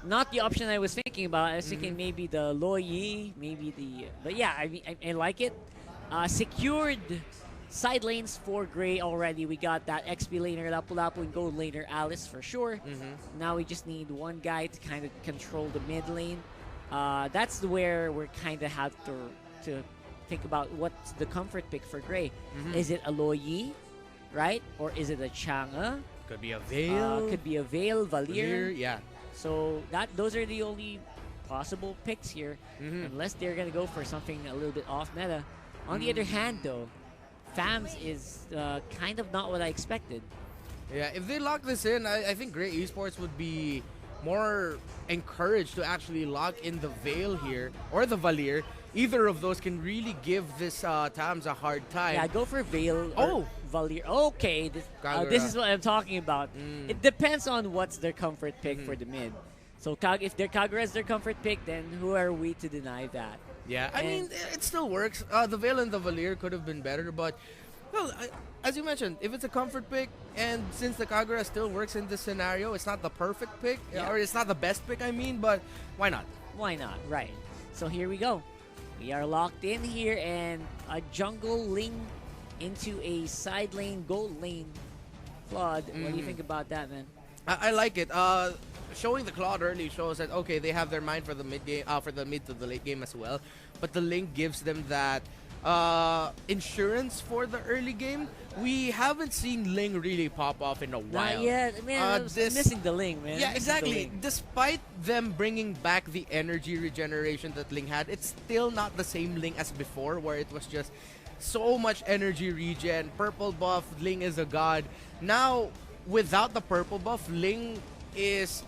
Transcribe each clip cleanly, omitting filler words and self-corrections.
Not the option I was thinking about. I was thinking maybe the Loyi, maybe the. But yeah, I like it. Secured side lanes for Gray already. We got that XP laner, Lapu-Lapu, and gold laner Alice for sure. Now we just need one guy to kind of control the mid lane. That's where we're kind of have to think about what's the comfort pick for Gray. Is it a Loyi, right? Or is it a Chang'e? Could be a Veil. Could be a Veil, Valier. Yeah. So those are the only possible picks here, unless they're gonna go for something a little bit off meta. On the other hand, though, FAMS is kind of not what I expected. Yeah, if they lock this in, I think Great Esports would be more encouraged to actually lock in the Veil here or the Valier. Either of those can really give this Tams a hard time. Yeah, go for Veil or Oh! Valier. Okay, this is what I'm talking about. It depends on what's their comfort pick for the mid. So if their Kagura is their comfort pick, then who are we to deny that? Yeah, I And- mean, it still works. The Veil and the Valier could have been better, but, well, as you mentioned, if it's a comfort pick, and since the Kagura still works in this scenario, it's not the perfect pick, Yeah. or it's not the best pick, I mean, but why not? Why not? Right. So here we go. We are locked in here, and a jungle Ling into a side lane, gold lane. Claude, what do you think about that, man? I like it. Showing the Claude early shows that okay, they have their mind for the mid game, for the mid to the late game as well. But the Link gives them that insurance for the early game. We haven't seen Ling really pop off in a while. Not yet. Man, I was missing the Ling, man. Yeah, Missing the exactly. Ling. Despite them bringing back the energy regeneration that Ling had, it's still not the same Ling as before, where it was just so much energy regen. Purple buff, Ling is a god. Now, without the purple buff, Ling is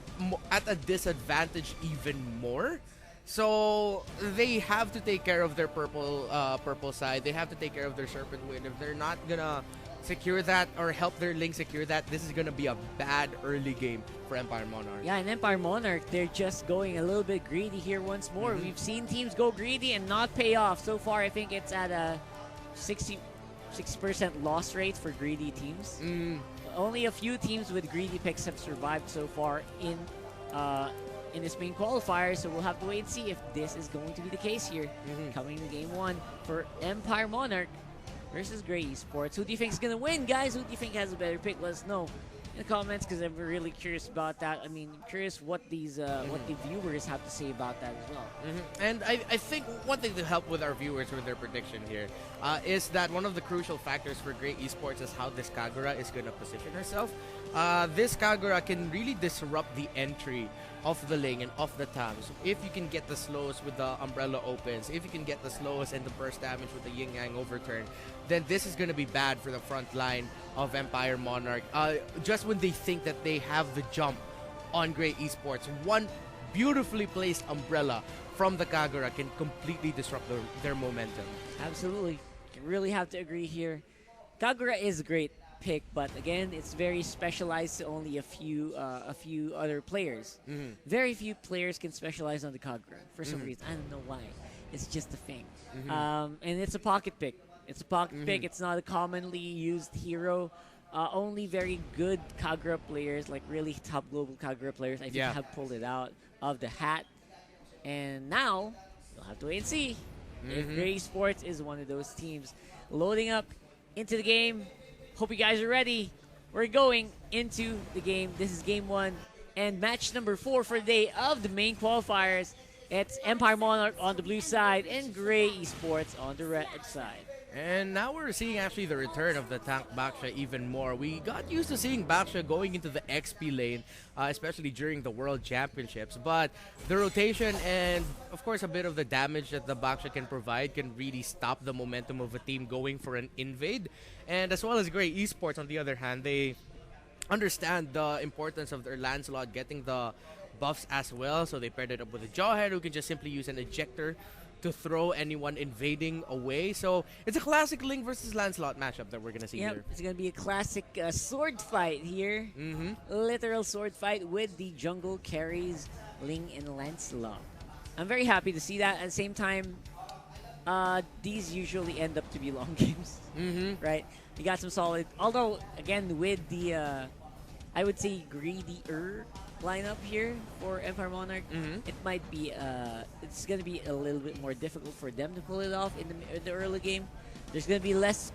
at a disadvantage even more. So they have to take care of their purple side. They have to take care of their Serpent Wind. If they're not gonna secure that or help their Link secure that, this is gonna be a bad early game for Empire Monarch. Yeah, and Empire Monarch, they're just going a little bit greedy here once more. We've seen teams go greedy and not pay off. So far, I think it's at a 60% loss rate for greedy teams. Only a few teams with greedy picks have survived so far in this main qualifier, so we'll have to wait and see if this is going to be the case here. Coming to game one for Empire Monarch versus Grey Esports. Who do you think is going to win, guys? Who do you think has a better pick? Let us know in the comments, because I'm really curious about that. I mean, curious what these what the viewers have to say about that as well. And I think one thing to help with our viewers with their prediction here is that one of the crucial factors for Great Esports is how this Kagura is going to position herself. This Kagura can really disrupt the entry of the Ling and of the Tams. If you can get the slows with the Umbrella opens, if you can get the slows and the burst damage with the Yin Yang overturn, then this is going to be bad for the front line of Empire Monarch. Just when they think that they have the jump on Great Esports, one beautifully placed Umbrella from the Kagura can completely disrupt their momentum. Absolutely. You really have to agree here. Kagura is a great pick, but again, it's very specialized to only a few other players. Very few players can specialize on the Kagura for some reason. I don't know why. It's just a thing. And it's a pocket pick. It's a pocket pick. It's not a commonly used hero. Only very good Kagura players, like really top global Kagura players, I think have pulled it out of the hat. And now, you'll have to wait and see if Grey Sports is one of those teams. Loading up into the game. Hope you guys are ready. We're going into the game. This is game one and match number 4 for the day of the main qualifiers. It's Empire Monarch on the blue side and Grey Esports on the red side. And now we're seeing actually the return of the tank Baksha even more. We got used to seeing Baksha going into the XP lane, especially during the World Championships. But the rotation and, of course, a bit of the damage that the Baksha can provide can really stop the momentum of a team going for an invade. And as well as Grey Esports, on the other hand, they understand the importance of their Lancelot getting the buffs as well. So they paired it up with a Jawhead who can just simply use an ejector to throw anyone invading away. So it's a classic Link versus Lancelot matchup that we're going to see here. It's going to be a classic sword fight here. Literal sword fight with the jungle carries Ling and Lancelot. I'm very happy to see that. At the same time, these usually end up to be long games, right? You got some solid, although, again, with the, I would say, greedier lineup here for Empire Monarch, it might be it's gonna be a little bit more difficult for them to pull it off in the early game. There's gonna be less.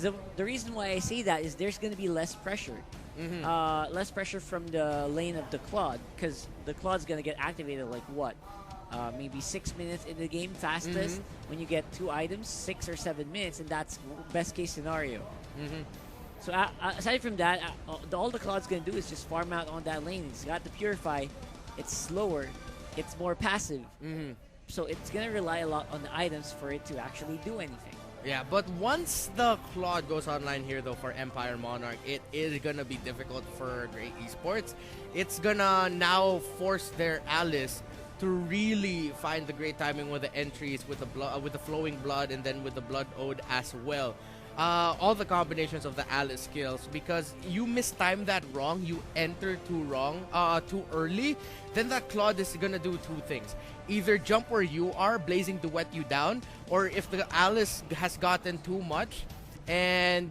The reason why I say that is there's gonna be less pressure. Less pressure from the lane of the Claude, because the Claude's gonna get activated like what? Maybe 6 minutes in the game fastest. When you get 2 items, 6 or 7 minutes, and that's best case scenario. So aside from that, all the Claude's gonna do is just farm out on that lane. It's got the Purify. It's slower. It's more passive. So it's gonna rely a lot on the items for it to actually do anything. Yeah, but once the Claude goes online here, though, for Empire Monarch, it is going to be difficult for Great Esports. It's going to now force their Alice to really find the great timing with the entries, with the flowing blood, and then with the blood ode as well. All the combinations of the Alice skills, because you mistime that wrong, you enter too early, then that Claude is gonna do 2 things. Either jump where you are, blazing to wet you down, or if the Alice has gotten too much, and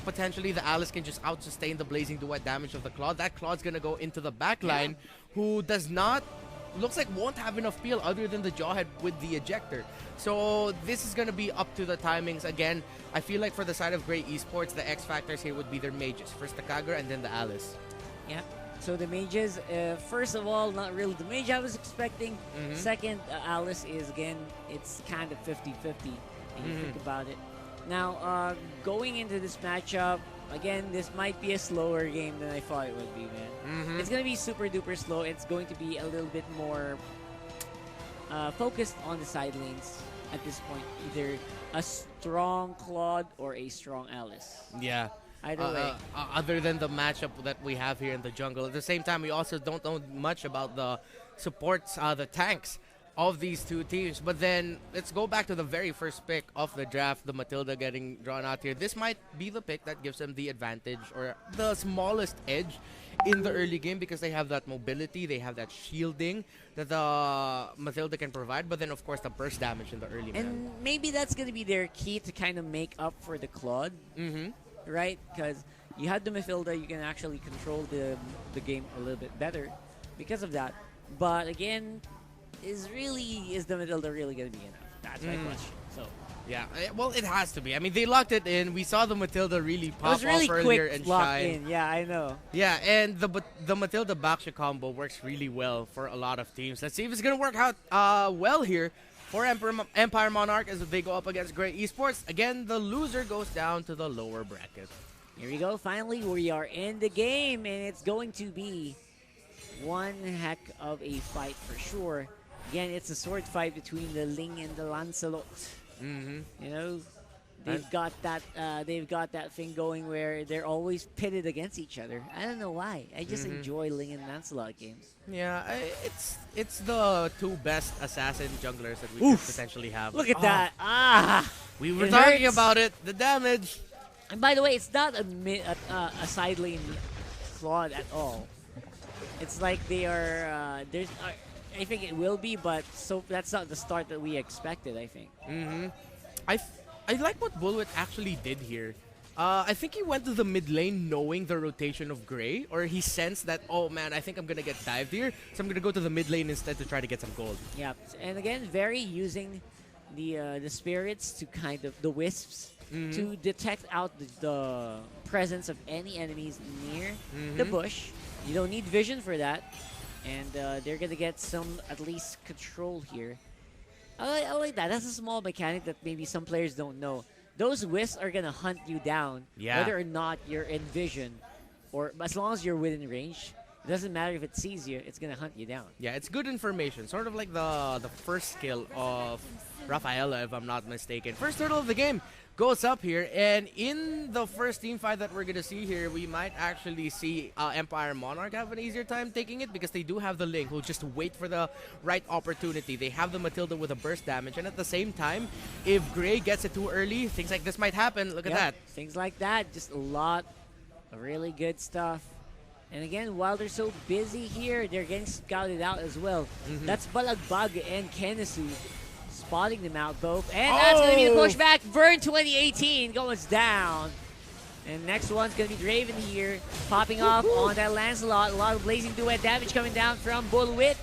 potentially the Alice can just out-sustain the blazing to wet damage of the Claude, that Claude's gonna go into the backline, who does not, looks like won't have enough peel other than the Jawhead with the ejector. So this is going to be up to the timings. Again, I feel like for the side of Great Esports, the X factors here would be their mages. First the Kagura and then the Alice. Yeah. So the mages, first of all, not really the mage I was expecting. Second, Alice is, again, it's kind of 50-50 when you think about it. Now, going into this matchup, again, this might be a slower game than I thought it would be, man. It's going to be super duper slow. It's going to be a little bit more focused on the side lanes at this point. Either a strong Claude or a strong Alice. Yeah. Either way. Other than the matchup that we have here in the jungle. At the same time, we also don't know much about the supports, the tanks of these 2 teams. But then, let's go back to the very first pick of the draft, the Matilda getting drawn out here. This might be the pick that gives them the advantage or the smallest edge in the early game, because they have that mobility, they have that shielding that the Matilda can provide, but then of course the burst damage in the early game. And maybe that's going to be their key to kind of make up for the Claude, right? Because you have the Matilda, you can actually control the game a little bit better because of that. But again, is the Matilda really going to be enough? That's my question. So yeah, well, it has to be. I mean, they locked it in. We saw the Matilda really pop really off earlier and shine. In. Yeah, I know. Yeah, and the Matilda Baksha combo works really well for a lot of teams. Let's see if it's going to work out well here for Empire Monarch as they go up against Great Esports. Again, the loser goes down to the lower bracket. Here we go. Finally, we are in the game, and it's going to be one heck of a fight for sure. Again, it's a sword fight between the Ling and the Lancelot. You know, they've got that thing going where they're always pitted against each other. I don't know why. I just enjoy Ling and Lancelot games. Yeah, it's the 2 best assassin junglers that we could potentially have. Look at that! We were talking about it. The damage. And by the way, it's not a side lane Claude at all. It's like they are. I think it will be, but that's not the start that we expected, I think. I like what Bullwit actually did here. I think he went to the mid lane knowing the rotation of Gray, or he sensed that, oh man, I think I'm going to get dived here, so I'm going to go to the mid lane instead to try to get some gold. Yeah, and again, very using the spirits to kind of, the wisps, to detect out the presence of any enemies near the bush. You don't need vision for that. And they're going to get some, at least, control here. I like that. That's a small mechanic that maybe some players don't know. Those wisps are going to hunt you down, whether or not you're in vision. Or as long as you're within range, it doesn't matter if it sees you, it's going to hunt you down. Yeah, it's good information. Sort of like the first skill of Rafaela, if I'm not mistaken. First turtle of the game goes up here, and in the first team fight that we're gonna see here, we might actually see Empire Monarch have an easier time taking it, because they do have the Link who'll just wait for the right opportunity. They have the Matilda with a burst damage, and at the same time, if Gray gets it too early, things like this might happen. Look at that. Things like that, just a lot of really good stuff. And again, while they're so busy here, they're getting scouted out as well. That's Balagbag and Kenesu spotting them out both. And that's going to be the pushback. Burn 2018 goes down. And next one's going to be Draven here, popping off on that Lancelot. A lot of Blazing Duet damage coming down from Bullwit,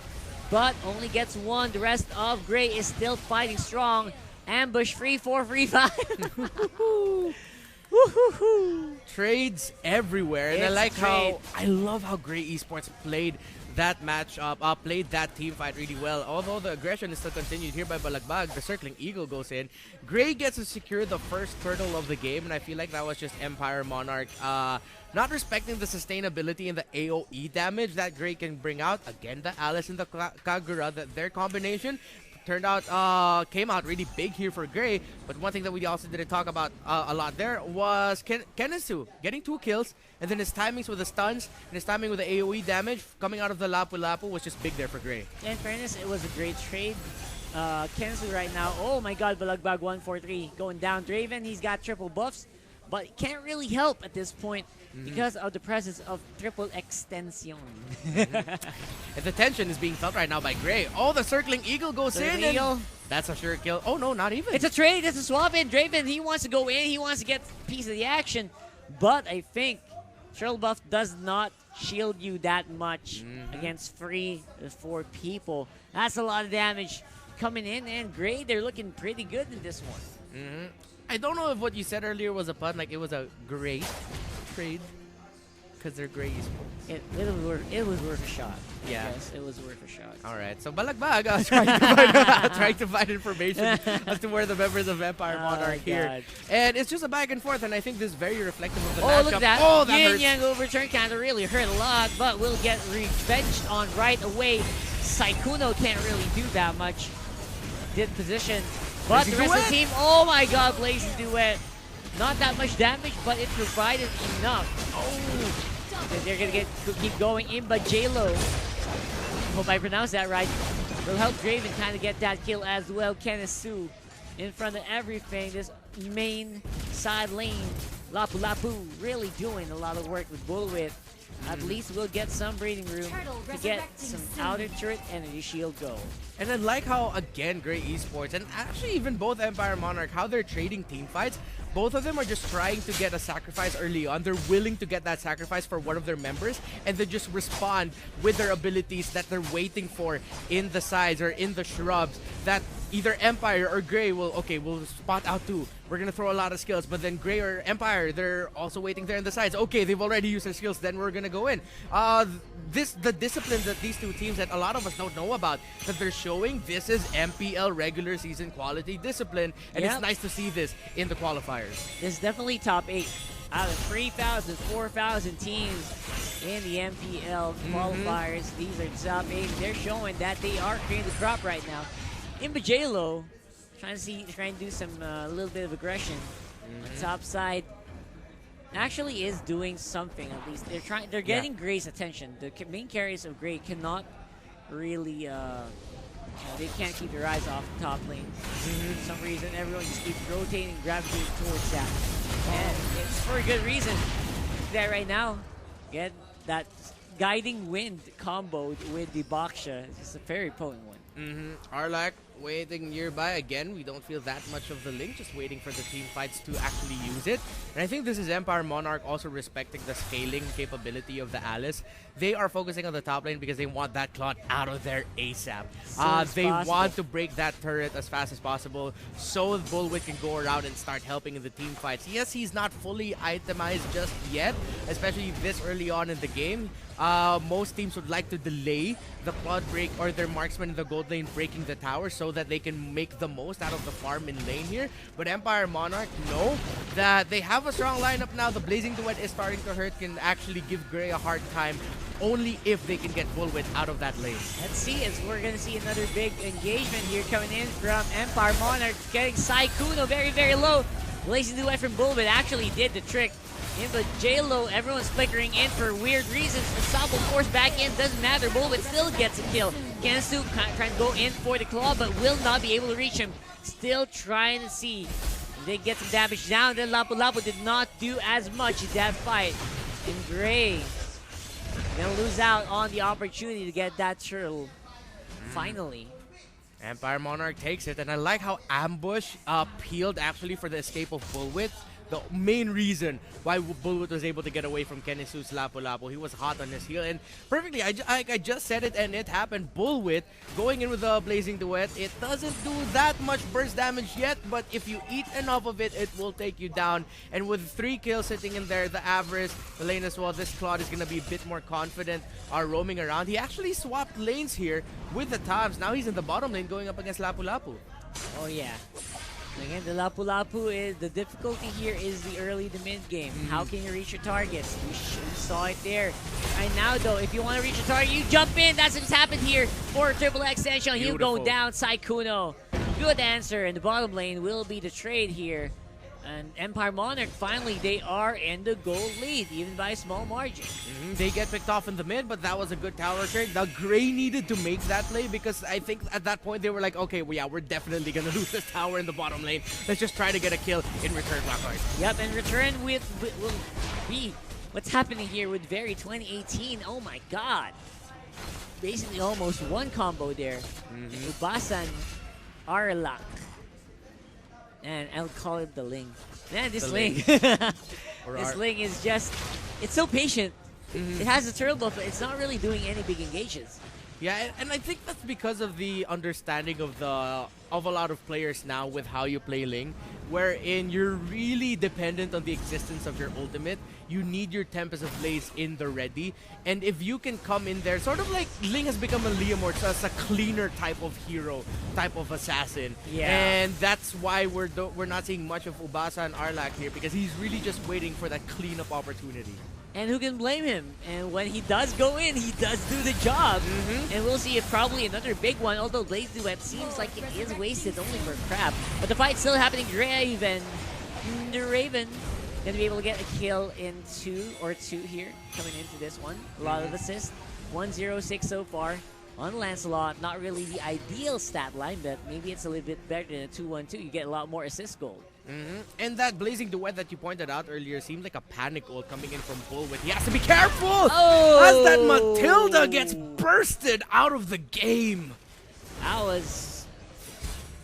but only gets one. The rest of Gray is still fighting strong. Ambush, free 4, free 5. Trades everywhere, and I love how Gray Esports played that matchup, played that team fight really well. Although the aggression is still continued here by Balagbag, the circling eagle goes in. Gray gets to secure the first turtle of the game, and I feel like that was just Empire Monarch not respecting the sustainability and the AoE damage that Gray can bring out. Again, the Alice and the Kagura, their combination turned out, came out really big here for Gray. But one thing that we also didn't talk about a lot there was Kenisu getting 2 kills, and then his timings with the stuns and his timing with the AoE damage coming out of the Lapu Lapu was just big there for Gray. In fairness, it was a great trade. Kenisu right now, oh my god, Balagbag 143 going down. Draven, he's got triple buffs, but can't really help at this point because of the presence of triple extension. And the tension is being felt right now by Gray. Oh, the circling eagle goes in. Eagle. That's a sure kill. Oh no, not even. It's a trade. It's a swap in. Draven, he wants to go in. He wants to get a piece of the action. But I think Turtle Buff does not shield you that much against 4 people. That's a lot of damage coming in. And Gray, they're looking pretty good in this one. I don't know if what you said earlier was a pun, like it was a great trade, because they're Gray Esports. It was worth a shot. Yeah. Yes, it was worth a shot. All right, so Balagbag trying to find information as to where the members of Empire Monarch here. And it's just a back and forth, and I think this is very reflective of the matchup. Look at that. Oh, that Yin hurts. Yang overturn counter really hurt a lot, but will get revenged on right away. Saikuno can't really do that much. Did position. But the rest of the team, oh my god, Blazing Duet. Not that much damage, but it provided enough. Oh, they're going to keep going in, but J-Lo, hope I pronounced that right, will help Draven kind of get that kill as well. Kenisu in front of everything. This main side lane, Lapu Lapu really doing a lot of work with Bullwit. At least we'll get some breathing room to get some outer turret energy shield go. And I like how, again, Gray Esports, and actually even both Empire Monarch, how they're trading team fights. Both of them are just trying to get a sacrifice early on. They're willing to get that sacrifice for one of their members, and they just respond with their abilities that they're waiting for in the sides or in the shrubs that either Empire or Gray will spot out too. We're going to throw a lot of skills, but then Gray or Empire, they're also waiting there in the sides. Okay, they've already used their skills, then we're going to go in. The discipline that these two teams that a lot of us don't know about, that they're showing, this is MPL regular season quality discipline, and it's nice to see this in the qualifiers. This is definitely top 8 out of 3,000, 4,000 teams in the MPL qualifiers. These are top 8. They're showing that they are creating the crop right now. In J-Lo, trying to do some little bit of aggression. The top side actually is doing something. At least they're getting Gray's attention. The main carriers of Gray cannot really they can't keep their eyes off the top lane. For some reason, everyone just keeps rotating, gravitating towards that, and it's for a good reason. That right now, get that guiding wind combo with the Baksha. It's a very potent one. Arlak waiting nearby again. We don't feel that much of the link, just waiting for the team fights to actually use it. And I think this is Empire Monarch also respecting the scaling capability of the Alice. They are focusing on the top lane because they want that clot out of there ASAP. They want to break that turret as fast as possible so Bullwit can go around and start helping in the team fights. Yes, he's not fully itemized just yet, especially this early on in the game. Most teams would like to delay the quad break or their marksman in the gold lane breaking the tower so that they can make the most out of the farm in lane here. But Empire Monarch know that they have a strong lineup now. The Blazing Duet is starting to hurt, can actually give Gray a hard time only if they can get Bullwit out of that lane. Let's see, as we're going to see another big engagement here coming in from Empire Monarch, getting Saikuno very, very low. Blazing Duet from Bullwit actually did the trick. In the J-Lo, everyone's flickering in for weird reasons. Ensemble force back in, doesn't matter. Bullwit still gets a kill. Kenisu trying to go in for the claw, but will not be able to reach him. Still trying to see if they get some damage down. Then Lapu Lapu did not do as much in that fight. And Gray gonna lose out on the opportunity to get that turtle. Finally. Empire Monarch takes it, and I like how Ambush peeled actually for the escape of Bullwit. the main reason why Bullwit was able to get away from Kenisu's Lapu-Lapu. He was hot on his heel, and perfectly, I just said it, and it happened. Bullwit going in with a Blazing Duet. It doesn't do that much burst damage yet, but if you eat enough of it, it will take you down. And with 3 kills sitting in there, the Avarice, the lane as well, this Claude is going to be a bit more confident roaming around. He actually swapped lanes here with the Tabs. Now he's in the bottom lane going up against Lapu-Lapu. Oh yeah. Again, the Lapu-Lapu is the difficulty here is the early to mid game. How can you reach your targets? We saw it there. Right now, though, if you want to reach your target, you jump in. That's what's happened here for Triple X Essential. He'll go down. Saikuno. Good answer. And the bottom lane will be the trade here. And Empire Monarch, finally, they are in the gold lead, even by a small margin. They get picked off in the mid, but that was a good tower trade. Now, Gray needed to make that play because I think at that point they were like, okay, well, yeah, we're definitely going to lose this tower in the bottom lane. Let's just try to get a kill in return, Blackheart. Yep, and return will be what's happening here with Very 2018. Oh my god. Basically almost one combo there. Ubasan, Arlak. And I'll call it the Ling. Man, this Ling. This Ling is just, it's so patient. It has a turtle buff, but it's not really doing any big engages. Yeah, and I think that's because of the understanding of a lot of players now with how you play Ling, wherein you're really dependent on the existence of your ultimate. You need your Tempest of Blaze in the ready, and if you can come in there, sort of like Ling has become a Leomord, so it's a cleaner type of hero, type of assassin. Yeah. And that's why we're not seeing much of Ubasa and Arlak here, because he's really just waiting for that cleanup opportunity. And who can blame him? And when he does go in, he does do the job. And we'll see if probably another big one, although Blaze Duet seems like it is wasted only for crap. But the fight's still happening. The Raven gonna be able to get a kill in two here, coming into this one. A lot of assists. 106 so far on Lancelot. Not really the ideal stat line, but maybe it's a little bit better than a 2-1-2. You get a lot more assist gold. And that Blazing Duet that you pointed out earlier seems like a panic ult coming in from Bullwit. He has to be careful as that Matilda gets bursted out of the game. That was...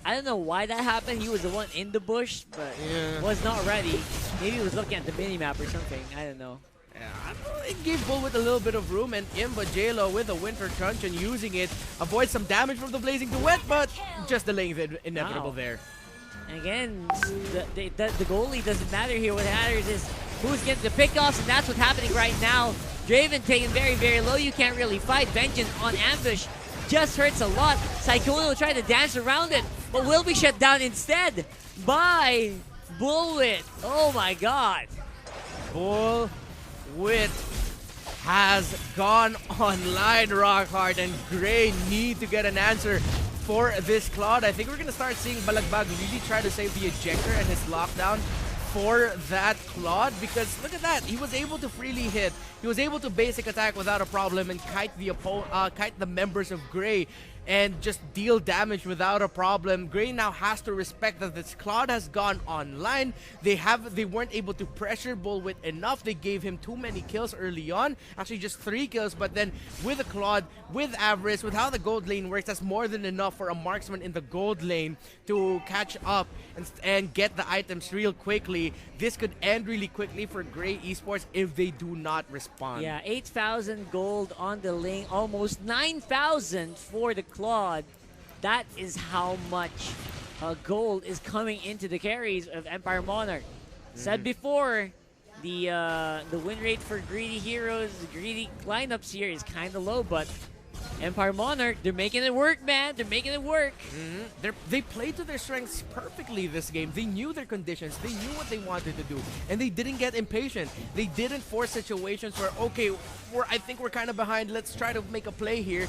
I don't know why that happened. He was the one in the bush, but was not ready. Maybe he was looking at the minimap or something. I don't know. Yeah, it gave Bullwit a little bit of room, and Imba JLo with a Winter Crunch and using it avoids some damage from the Blazing Duet, but just delaying the inevitable there. And again, the goalie doesn't matter here. What matters is who's getting the pickoffs, and that's what's happening right now. Draven taken very, very low. You can't really fight. Vengeance on ambush just hurts a lot. Saikuno tried to dance around it, but will be shut down instead by Bullwit. Oh my god. Bullwit has gone online, Rockhard, and Gray need to get an answer for this Claude. I think we're going to start seeing Balagbag really try to save the ejector and his lockdown for that Claude, because look at that, he was able to freely hit, he was able to basic attack without a problem and kite the members of Gray and just deal damage without a problem. Gray now has to respect that this Claude has gone online. They weren't able to pressure Bullwit enough. They gave him too many kills early on. Actually, just 3 kills, but then with a Claude, with Avarice, with how the gold lane works, that's more than enough for a marksman in the gold lane to catch up and get the items real quickly. This could end really quickly for Gray Esports if they do not respond. Yeah, 8,000 gold on the lane, almost 9,000 for the Claude. That is how much gold is coming into the carries of Empire Monarch. Said before, the win rate for greedy heroes, greedy lineups here is kind of low, but Empire Monarch, they're making it work, man. They're making it work. They played to their strengths perfectly this game. They knew their conditions. They knew what they wanted to do. And they didn't get impatient. They didn't force situations where, okay, I think we're kind of behind. Let's try to make a play here.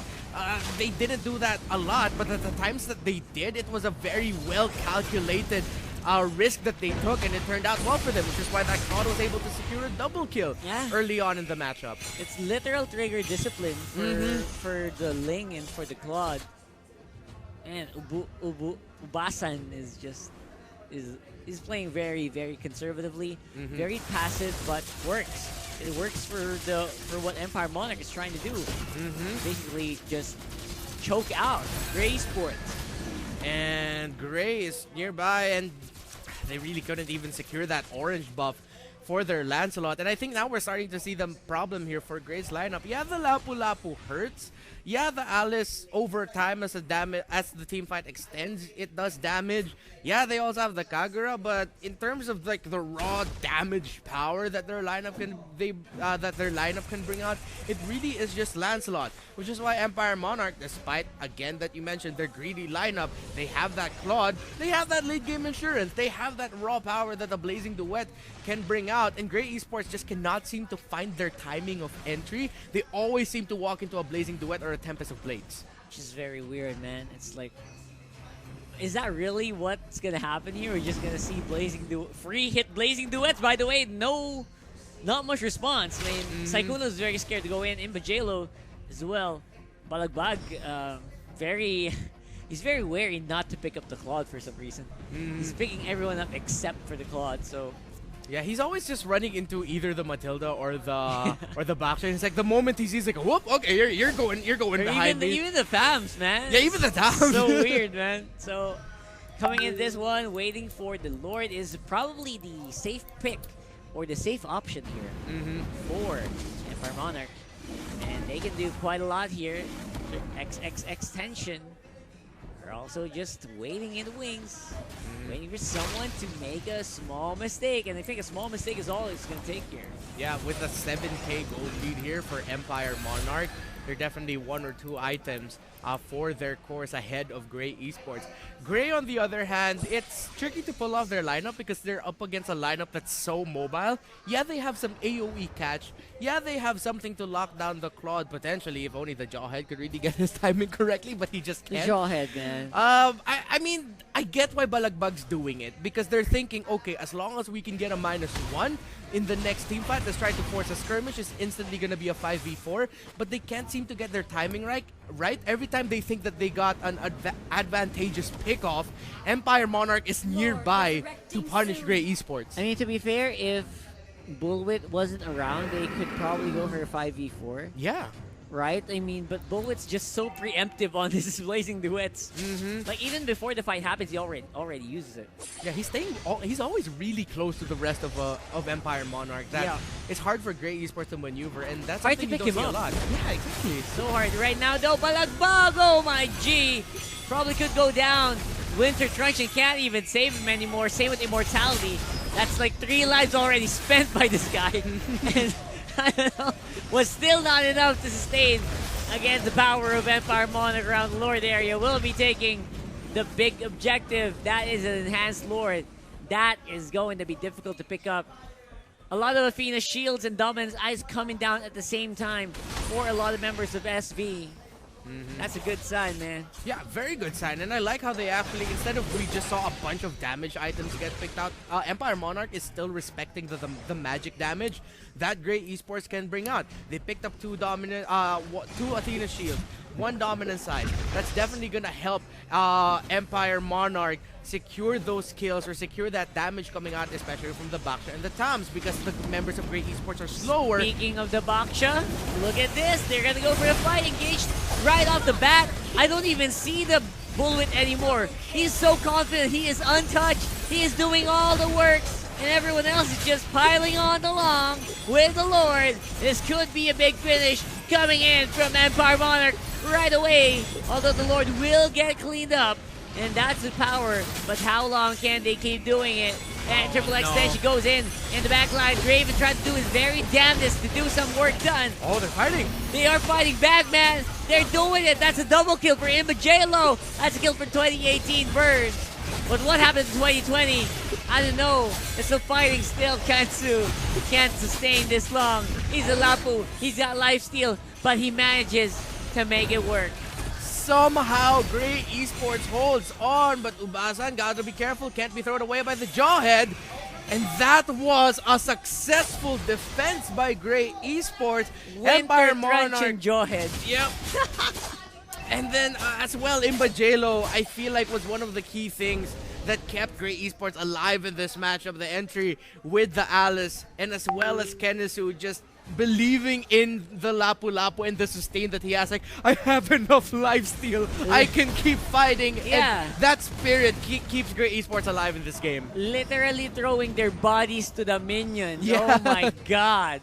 They didn't do that a lot, but at the times that they did, it was a very well-calculated risk that they took, and it turned out well for them, which is why that Claude was able to secure a double kill early on in the matchup. It's literal trigger discipline for the Ling and for the Claude. And Ubasan is playing very, very conservatively, very passive, but works. It works for what Empire Monarch is trying to do. Basically, just choke out Gray Sports. And Gray is nearby, and they really couldn't even secure that orange buff for their Lancelot. And I think now we're starting to see the problem here for Gray's lineup. Yeah, the Lapu Lapu hurts. Yeah, the Alice over time as the team fight extends, it does damage. Yeah, they also have the Kagura, but in terms of like the raw damage power that their lineup can bring out, it really is just Lancelot, which is why Empire Monarch, despite again that you mentioned their greedy lineup, they have that Claude, they have that late game insurance, they have that raw power that the Blazing Duet can bring out, and Gray Esports just cannot seem to find their timing of entry. They always seem to walk into a Blazing Duet or a Tempest of Blades. Which is very weird, man. It's like, is that really what's gonna happen here? We're just gonna see free hit Blazing Duets. By the way, not much response. I mean, Sykkuno is very scared to go in. Imbajelo as well. Balagbag, he's very wary not to pick up the Claude for some reason. He's picking everyone up except for the Claude. So yeah, he's always just running into either the Matilda or the Baksha. It's like the moment he sees like, whoop, okay, you're going behind me. Even the FAMs, man. Yeah, even the FAMs. So weird, man. So coming in this one, waiting for the Lord is probably the safe pick or the safe option here for Empire Monarch. And they can do quite a lot here. XX tension. They're also just waiting in the wings, waiting for someone to make a small mistake. And I think a small mistake is all it's going to take here. Yeah, with a 7k gold lead here for Empire Monarch, they're definitely one or two items for their course ahead of Gray Esports. Gray, on the other hand, it's tricky to pull off their lineup because they're up against a lineup that's so mobile. Yeah, they have some AoE catch. Yeah, they have something to lock down the Claude potentially, if only the Jawhead could really get his timing correctly, but he just can't. The Jawhead, man. I mean, I get why Balagbag's doing it because they're thinking, okay, as long as we can get a -1 in the next team fight, let's try to force a skirmish. It's instantly going to be a 5v4, but they can't seem to get their timing right. Every time they think that they got an advantageous pick-off, Empire Monarch is nearby to punish Gray Esports. I mean, to be fair, if Bullwit wasn't around, they could probably go for a 5v4. Yeah. Right? I mean, but Bullwit's just so preemptive on his Blazing Duets. Like, even before the fight happens, he already uses it. Yeah, he's always really close to the rest of Empire Monarch. That it's hard for Gray Esports to maneuver, and that's hard to something pick you don't him see a up. lot. Yeah, exactly. So hard right now, though. Balagbag, oh my G! Probably could go down. Winter Truncheon can't even save him anymore. Same with Immortality. That's like 3 lives already spent by this guy. And I don't know, was still not enough to sustain against the power of Empire Monarch around the Lord area. Will be taking the big objective. That is an enhanced Lord. That is going to be difficult to pick up. A lot of Athena's shields and Dominant's eyes coming down at the same time for a lot of members of SV. That's a good sign, man. Yeah, very good sign. And I like how they actually, instead of we just saw a bunch of damage items get picked out, Empire Monarch is still respecting the magic damage that Gray Esports can bring out. They picked up 2 Athena shields, 1 dominant side. That's definitely going to help Empire Monarch secure those kills or secure that damage coming out, especially from the Baksha and the Tams, because the members of Gray Esports are slower. Speaking of the Baksha, look at this. They're going to go for the fight, engaged right off the bat. I don't even see the Bullet anymore. He's so confident. He is untouched. He is doing all the work, and everyone else is just piling on along with the Lord. This could be a big finish coming in from Empire Monarch right away, although the Lord will get cleaned up. And that's the power, but how long can they keep doing it? And Triple Extension goes in the back line. Draven tries to do his very damnedest to do some work done. Oh, they're fighting. They are fighting back, man. They're doing it. That's a double kill for Imbajelo. That's a kill for 2018 Birds. But what happened in 2020? I don't know. It's still fighting still. Kansu can't sustain this long. He's a Lapu. He's got lifesteal, but he manages to make it work. Somehow, Gray Esports holds on, but Ubasan gotta be careful, can't be thrown away by the Jawhead. And that was a successful defense by Gray Esports. Empire Monarch. Jawhead. Yep. And then as well, Imbajelo, I feel like was one of the key things that kept Gray Esports alive in this matchup. The entry with the Alice, and as well as Kenisu just believing in the Lapu Lapu and the sustain that he has. Like, I have enough lifesteal. I can keep fighting. Yeah. And that spirit keeps Great Esports alive in this game. Literally throwing their bodies to the minions. Yeah. Oh my god.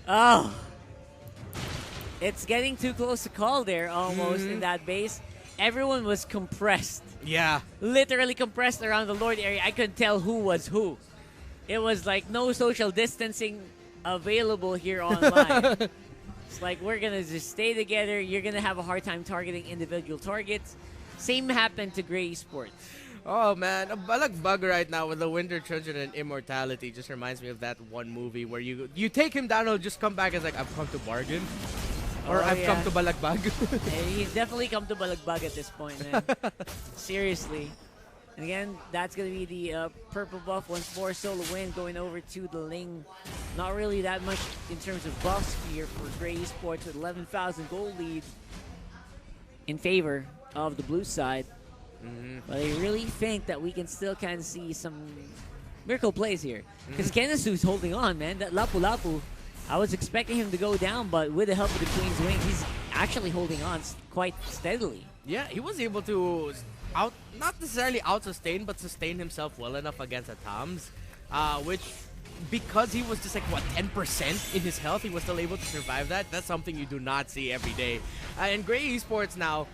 Oh. It's getting too close to call there almost in that base. Everyone was compressed. Yeah. Literally compressed around the Lord area. I couldn't tell who was who. It was like no social distancing available here online. It's like we're going to just stay together. You're going to have a hard time targeting individual targets. Same happened to Grey Esports. Oh man, a Balag Bug right now with the Winter Trojan and Immortality just reminds me of that one movie where you take him down, he'll just come back as like, I've come to bargain. Or I've come to Balagbag. He's definitely come to Balagbag at this point, man. Seriously. And again, that's going to be the purple buff once more. Solo win going over to the Ling. Not really that much in terms of buffs here for Grey Esports with 11,000 gold lead in favor of the blue side. But I really think that we can still kind of see some miracle plays here. Because Kenasu's holding on, man. That Lapu Lapu, I was expecting him to go down, but with the help of the Queen's Wing, he's actually holding on quite steadily. Yeah, he was able to not necessarily out-sustain, but sustain himself well enough against the Toms, which, because he was just like, what, 10% in his health, he was still able to survive that. That's something you do not see every day. And Grey Esports now,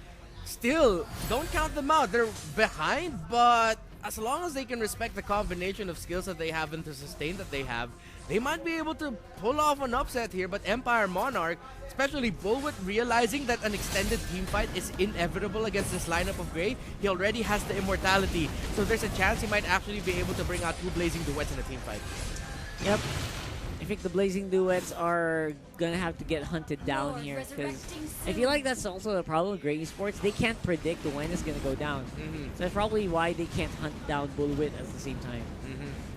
still, don't count them out. They're behind, but as long as they can respect the combination of skills that they have and the sustain that they have, they might be able to pull off an upset here. But Empire Monarch, especially Bullwit, realizing that an extended team fight is inevitable against this lineup of Grey, he already has the Immortality. So there's a chance he might actually be able to bring out two Blazing Duets in a team fight. Yep. I think the Blazing Duets are going to have to get hunted down here, because I feel like that's also the problem with Grey Esports. They can't predict when it's going to go down. So that's probably why they can't hunt down Bullwit at the same time.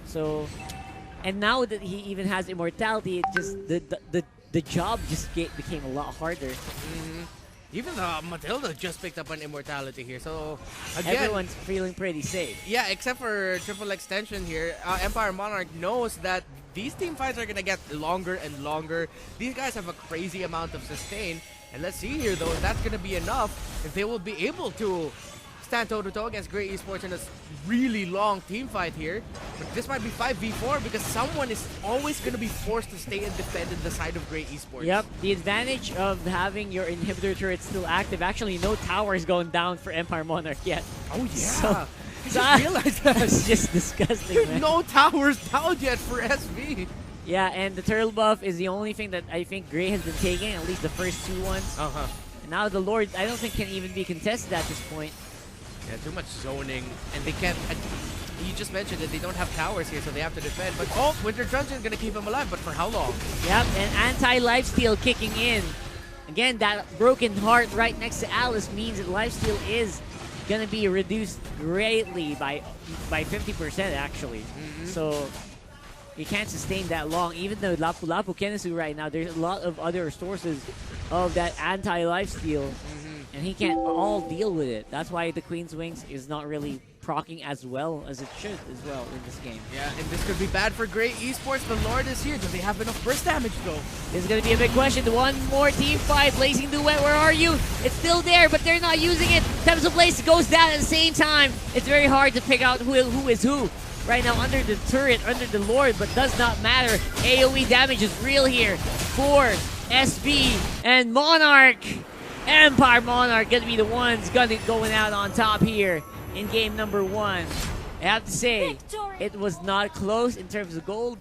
So, and now that he even has Immortality, it just the job just became a lot harder. Even Matilda just picked up an Immortality here, so again, everyone's feeling pretty safe. Yeah, except for triple extension here. Empire Monarch knows that these team fights are gonna get longer and longer. These guys have a crazy amount of sustain, and let's see here though if that's gonna be enough. If they will be able to stand toe-to-toe against Grey Esports in a really long team fight here. But this might be 5v4 because someone is always going to be forced to stay and defend in the side of Grey Esports. Yep, the advantage of having your inhibitor turret still active. Actually, no towers going down for Empire Monarch yet. Oh yeah. So I realized that. That's just disgusting, man. No towers down yet for SV. Yeah, and the turtle buff is the only thing that I think Grey has been taking, at least the first two ones. And now the Lord, I don't think can even be contested at this point. Yeah, too much zoning, and they can't. You just mentioned that they don't have towers here, so they have to defend. But oh, Winter Truncheon is gonna keep him alive, but for how long? Yep, and anti-lifesteal kicking in. Again, that broken heart right next to Alice means that lifesteal is gonna be reduced greatly by 50% actually. So you can't sustain that long. Even though Lapu Lapu Kenesu right now, there's a lot of other sources of that anti-lifesteal. And he can't all deal with it. That's why the Queen's Wings is not really proccing as well as it should as well in this game. Yeah, and this could be bad for Grey Esports. The Lord is here. Do they have enough burst damage though? This is going to be a big question. One more team fight. Blazing Duet, where are you? It's still there, but they're not using it. Tempest of Blaze goes down at the same time. It's very hard to pick out who is who right now under the turret, under the Lord, but does not matter. AoE damage is real here for SB and Monarch. Empire Monarch gonna be the ones going out on top here in game number 1. I have to say, it was not close in terms of gold,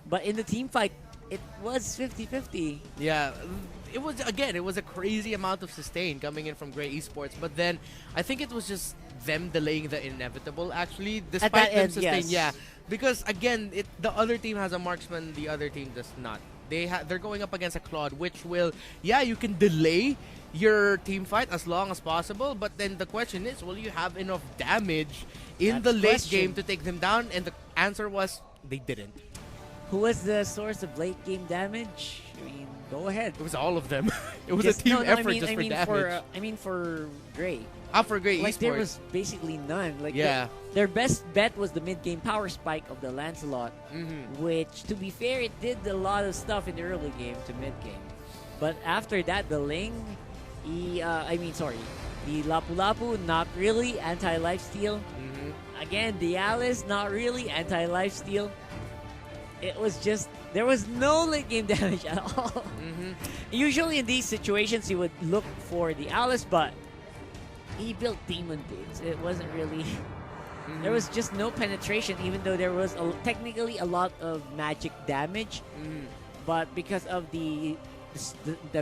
but in the team fight, it was 50-50. Yeah, it was a crazy amount of sustain coming in from Grey Esports, but then I think it was just them delaying the inevitable actually, despite them sustain. Yeah, because again, the other team has a marksman, the other team does not. They're going up against a Claude, which will, yeah, you can delay your team fight as long as possible, but then the question is, will you have enough damage in the late game to take them down? And the answer was, they didn't. Who was the source of late game damage? I mean, Go ahead. It was all of them. It was Just- a team no, effort I mean, just I for mean damage. I mean for Gray. For great Like there esports. was basically none. Like Yeah. their best bet was the mid-game power spike of the Lancelot, Mm-hmm. which, to be fair, it did a lot of stuff in the early game to mid-game. But after that, the Ling, the Lapu-Lapu, not really anti-lifesteal. Mm-hmm. Again, the Alice, not really anti-lifesteal. It was just, there was no late game damage at all. Mm-hmm. Usually in these situations, you would look for the Alice, but he built Demon Boots. It wasn't really... There was just no penetration, even though there was technically a lot of magic damage. Mm-hmm. But because of the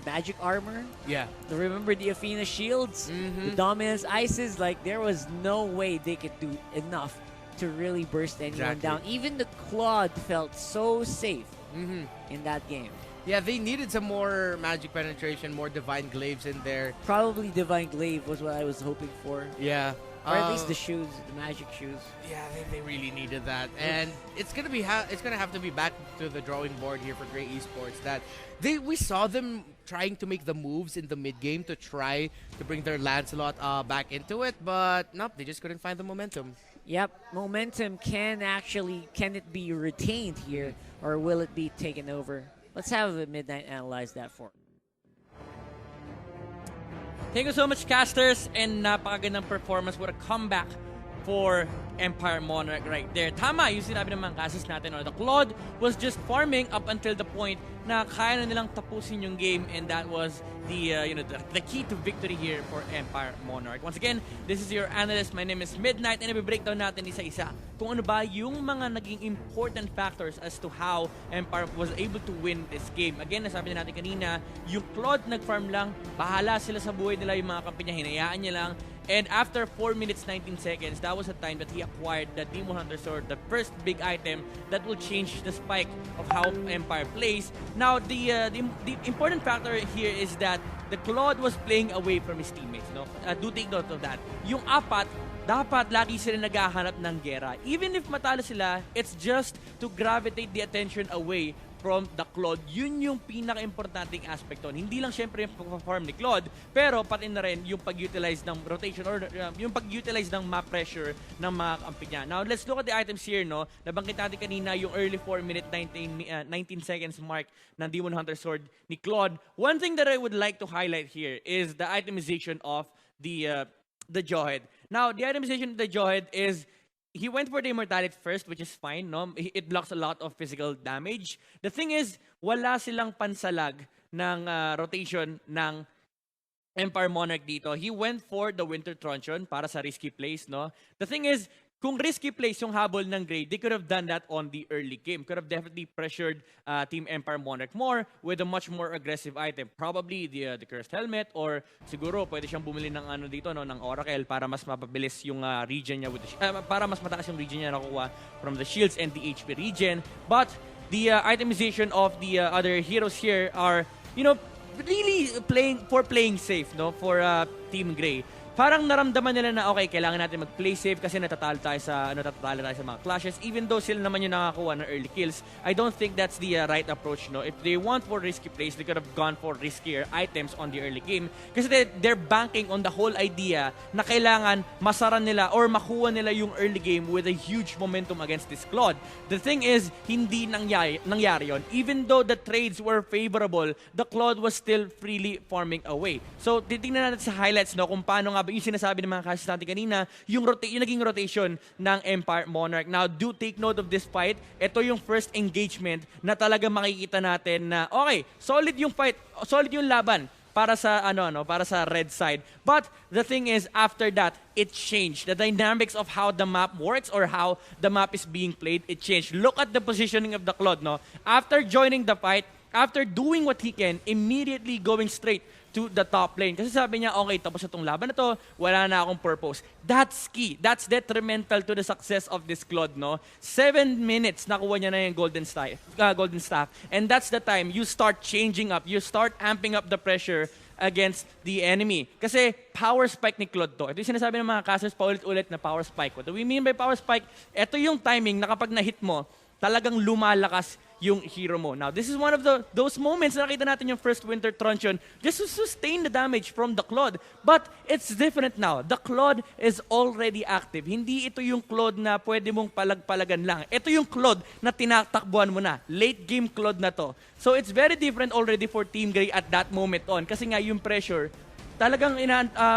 magic armor, Yeah. remember the Athena shields, Mm-hmm. the Dominus Ices, like there was no way they could do enough to really burst anyone Exactly. down. Even the Claude felt so safe Mm-hmm. in that game. Yeah, they needed some more magic penetration, more divine glaives in there. Probably Divine Glaive was what I was hoping for. Yeah. Or at least the shoes, the magic shoes. Yeah, they really needed that, and it's gonna have to be back to the drawing board here for Great Esports. That we saw them trying to make the moves in the mid game to try to bring their Lancelot back into it, but nope, they just couldn't find the momentum. Yep, momentum can it be retained here, or will it be taken over? Let's have the Midnight analyze that for. Thank you so much, casters, and napakagandang performance. What a comeback for Empire Monarch right there. Tama yung sinabi ng mga casters natin. The Claude was just farming up until the point na kaya na nilang tapusin yung game, and that was the key to victory here for Empire Monarch. Once again, this is your analyst. My name is Midnight, and i-breakdown natin isa-isa kung ano ba yung mga naging important factors as to how Empire was able to win this game. Again, nasabi na natin kanina, yung Claude nag-farm lang, bahala sila sa buhay nila, yung mga kampi niya, hinayaan niya lang. And after 4 minutes 19 seconds, that was the time that he acquired the Demon Hunter Sword, the first big item that will change the spike of how Empire plays. Now, the important factor here is that the Claude was playing away from his teammates. No, do take note of that. Yung apat, dapat lagi sila naghahanap ng gera. Even if matalo sila, it's just to gravitate the attention away from the Claude. Yun yung pinaka-importanting aspect doon. Hindi lang syempre yung pag-farm ni Claude, pero pati na rin yung pag-utilize ng rotation or yung pag-utilize ng map pressure ng mga kampi niya. Now, let's look at the items here, no? Nabanggit natin kanina yung early 4 minute 19 seconds mark ng Demon Hunter Sword ni Claude. One thing that I would like to highlight here is the itemization of the Jawhead. Now, the itemization of the Jawhead is he went for the Immortality first, which is fine, no? It blocks a lot of physical damage. The thing is, wala silang pansalag ng rotation ng Empire Monarch dito. He went for the Winter Truncheon para sa risky plays, no? The thing is, kung risky plays yung habol ng Grey, they could have done that on the early game. Could have definitely pressured Team Empire Monarch more with a much more aggressive item. Probably the Cursed Helmet, or siguro pwede siyang bumili ng ano dito, no, ng Oracle para mas mapabilis yung region niya with para mas mataas yung region niya nakukuha from the shields and the HP region. But the itemization of the other heroes here are, really playing safe, no, for Team Grey. Parang naramdaman nila na okay, kailangan natin mag-play safe kasi natatalo tayo sa mga clashes. Even though sila naman yung nakakuha ng early kills, I don't think that's the right approach, no. If they want for risky plays, they could have gone for riskier items on the early game kasi they're banking on the whole idea na kailangan masara nila or makuha nila yung early game with a huge momentum against this Claude. The thing is, hindi nangyari yon. Even though the trades were favorable, the Claude was still freely farming away. So, titingnan natin sa highlights, no, kung paano nga yung sinasabi ng mga casts natin kanina, yung naging rotation ng Empire Monarch. Now, do take note of this fight. Ito yung first engagement na talaga makikita natin na, okay, solid yung fight, solid yung laban para sa para sa red side. But the thing is, after that, it changed. The dynamics of how the map works or how the map is being played, it changed. Look at the positioning of the Claude, no? After joining the fight, after doing what he can, immediately going straight to the top lane. Kasi sabi niya, okay, tapos na itong laban na to, wala na akong purpose. That's key. That's detrimental to the success of this Claude, no? 7 minutes, nakuha niya na yung golden staff. And that's the time you start changing up. You start amping up the pressure against the enemy. Kasi power spike ni Claude to. Ito yung sinasabi ng mga casters paulit-ulit na power spike. What do we mean by power spike? Ito yung timing na kapag na-hit mo, talagang lumalakas yung hero mo. Now, this is one of those moments na nakita natin yung first Winter Truncheon just to sustain the damage from the Claude. But it's different now. The Claude is already active. Hindi ito yung Claude na pwede mong palag-palagan lang. Ito yung Claude na tinatakbuhan mo na. Late game Claude na to. So it's very different already for Team Grey at that moment on. Kasi nga yung pressure, talagang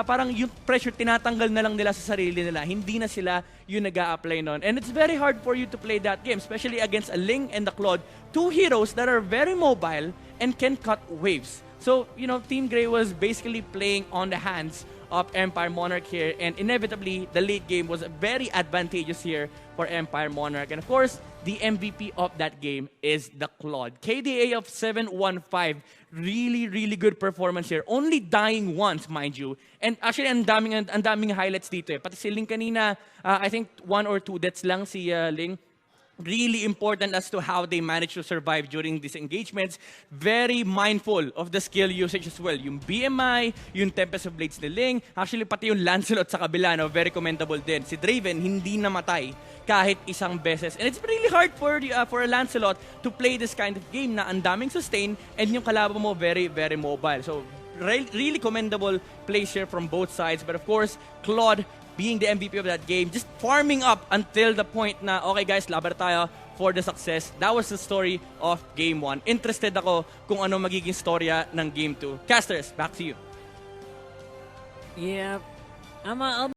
parang yung pressure tinatanggal na lang nila sa sarili nila. Hindi na sila yung nag-a-apply nun. And it's very hard for you to play that game, especially against a Ling and the Claude, two heroes that are very mobile and can cut waves. So, you know, Team Grey was basically playing on the hands of Empire Monarch here, and inevitably, the late game was very advantageous here for Empire Monarch. And of course, the MVP of that game is the Claude. KDA of 715. Really, really good performance here. Only dying once, mind you. And actually, ang daming highlights dito eh. Pati si Ling kanina, I think 1 or 2 deaths lang si Ling. Really important as to how they manage to survive during these engagements. Very mindful of the skill usage as well. Yung BMI, yung Tempest of Blades ni Ling, actually pati yung Lancelot sa kabila, no, very commendable din. Si Draven, hindi namatay kahit isang beses. And it's really hard for a Lancelot to play this kind of game na ang daming sustain and yung kalaban mo very, very mobile. So, really commendable plays here from both sides. But of course, Claude being the MVP of that game, just farming up until the point na, okay guys, laban tayo for the success. That was the story of Game 1. Interested ako kung ano magiging storya ng Game 2. Casters, back to you. Yeah, I'm